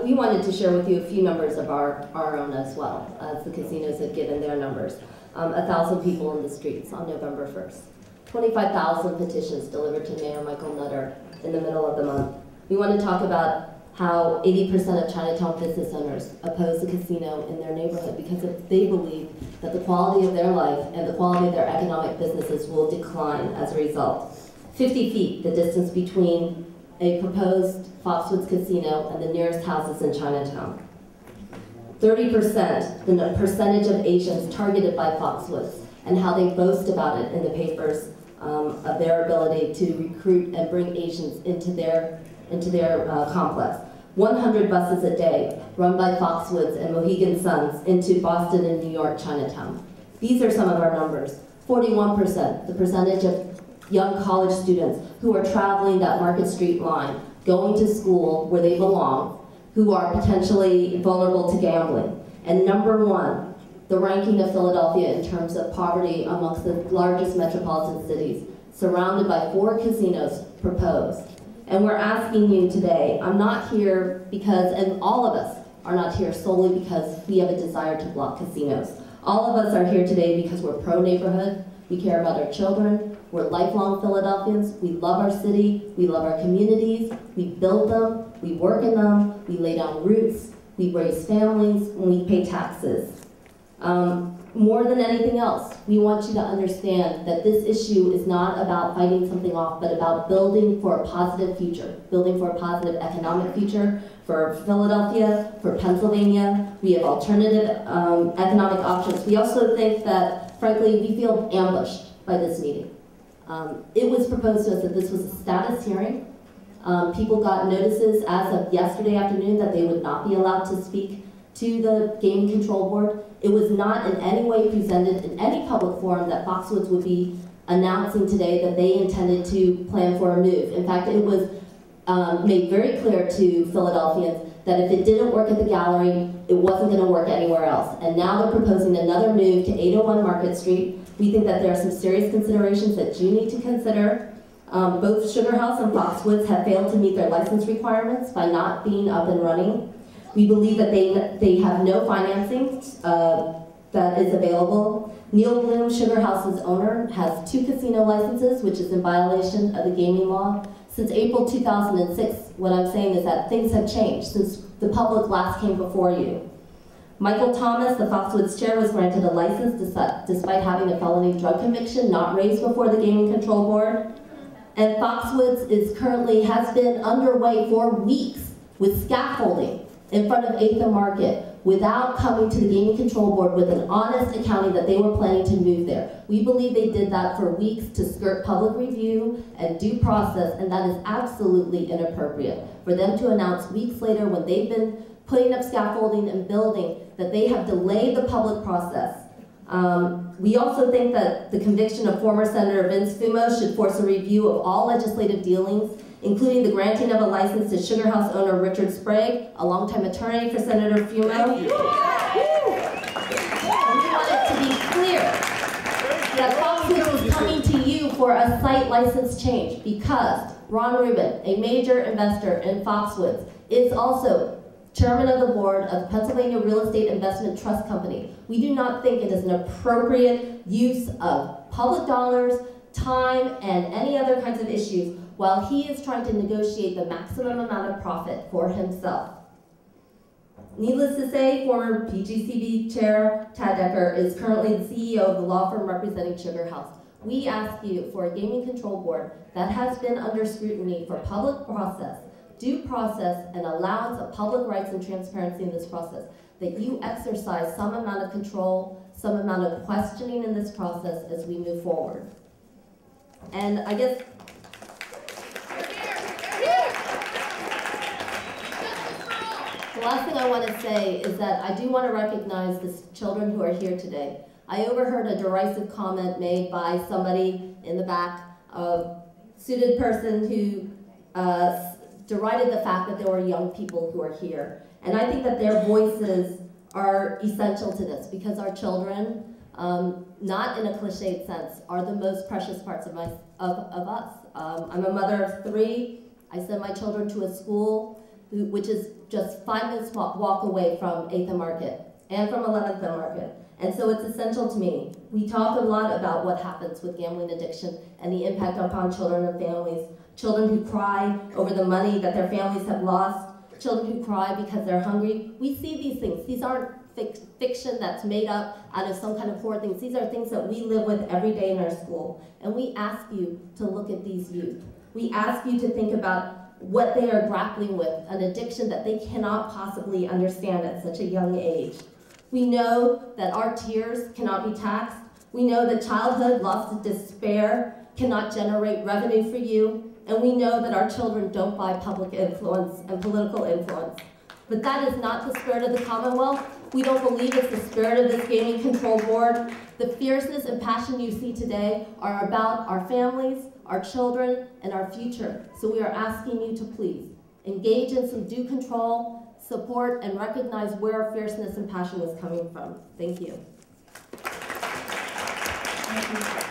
We wanted to share with you a few numbers of our own as well, as the casinos have given their numbers. 1,000 people in the streets on November 1st. 25,000 petitions delivered to Mayor Michael Nutter in the middle of the month. We want to talk about how 80% of Chinatown business owners oppose the casino in their neighborhood because they believe that the quality of their life and the quality of their economic businesses will decline as a result. 50 feet, the distance between a proposed Foxwoods casino and the nearest houses in Chinatown. 30%, the percentage of Asians targeted by Foxwoods and how they boast about it in the papers of their ability to recruit and bring Asians into their complex. 100 buses a day run by Foxwoods and Mohegan Suns into Boston and New York Chinatown. These are some of our numbers. 41%, the percentage of young college students who are traveling that Market Street line, going to school where they belong, who are potentially vulnerable to gambling. And number one, the ranking of Philadelphia in terms of poverty amongst the largest metropolitan cities, surrounded by 4 casinos proposed. And we're asking you today, I'm not here because, and all of us are not here solely because we have a desire to block casinos. All of us are here today because we're pro-neighborhood, we care about our children, we're lifelong Philadelphians, we love our city, we love our communities, we build them, we work in them, we lay down roots, we raise families, and we pay taxes. More than anything else, we want you to understand that this issue is not about fighting something off, but about building for a positive future, building for a positive economic future for Philadelphia, for Pennsylvania. We have alternative economic options. We also think that, frankly, we feel ambushed by this meeting. It was proposed to us that this was a status hearing. People got notices as of yesterday afternoon that they would not be allowed to speak to the Gaming Control Board. It was not in any way presented in any public forum that Foxwoods would be announcing today that they intended to plan for a move. In fact, it was made very clear to Philadelphians that if it didn't work at the gallery, it wasn't going to work anywhere else. And now they're proposing another move to 801 Market Street. We think that there are some serious considerations that you need to consider. Both Sugar House and Foxwoods have failed to meet their license requirements by not being up and running. We believe that they have no financing that is available. Neil Bloom, Sugar House's owner, has 2 casino licenses, which is in violation of the gaming law. Since April 2006, what I'm saying is that things have changed since the public last came before you. Michael Thomas, the Foxwoods chair, was granted a license despite having a felony drug conviction not raised before the Gaming Control Board. And Foxwoods has been underway for weeks with scaffolding in front of 8th and Market without coming to the Gaming Control Board with an honest accounting that they were planning to move there. We believe they did that for weeks to skirt public review and due process, and that is absolutely inappropriate. For them to announce weeks later when they've been putting up scaffolding and building that they have delayed the public process. We also think that the conviction of former Senator Vince Fumo should force a review of all legislative dealings, including the granting of a license to Sugar House owner Richard Sprague, a longtime attorney for Senator Fumo. And we want it to be clear that Foxwoods is coming to you for a site license change because Ron Rubin, a major investor in Foxwoods, is also chairman of the board of the Pennsylvania Real Estate Investment Trust Company. We do not think it is an appropriate use of public dollars, time, and any other kinds of issues while he is trying to negotiate the maximum amount of profit for himself. Needless to say, former PGCB chair Tad Decker is currently the CEO of the law firm representing Sugar House. We ask you for a gaming control board that has been under scrutiny for public process, due process, and allowance of public rights and transparency in this process, that you exercise some amount of control, some amount of questioning in this process as we move forward. And I guess the last thing I want to say is that I do want to recognize the children who are here today. I overheard a derisive comment made by somebody in the back, a suited person who derided the fact that there were young people who are here. And I think that their voices are essential to this because our children, not in a cliched sense, are the most precious parts of us. I'm a mother of 3. I send my children to a school which is just 5 minutes walk away from 8th and Market and from 11th and Market. And so it's essential to me. We talk a lot about what happens with gambling addiction and the impact upon children and families. Children who cry over the money that their families have lost. Children who cry because they're hungry. We see these things. These aren't fiction that's made up out of some kind of horror things. These are things that we live with every day in our school. And we ask you to look at these youth. We ask you to think about what they are grappling with, an addiction that they cannot possibly understand at such a young age. We know that our tears cannot be taxed. We know that childhood lost to despair cannot generate revenue for you. And we know that our children don't buy public influence and political influence. But that is not the spirit of the Commonwealth. We don't believe it's the spirit of this Gaming Control Board. The fierceness and passion you see today are about our families, our children, and our future. So we are asking you to please engage in some due control, support, and recognize where our fierceness and passion is coming from. Thank you. Thank you.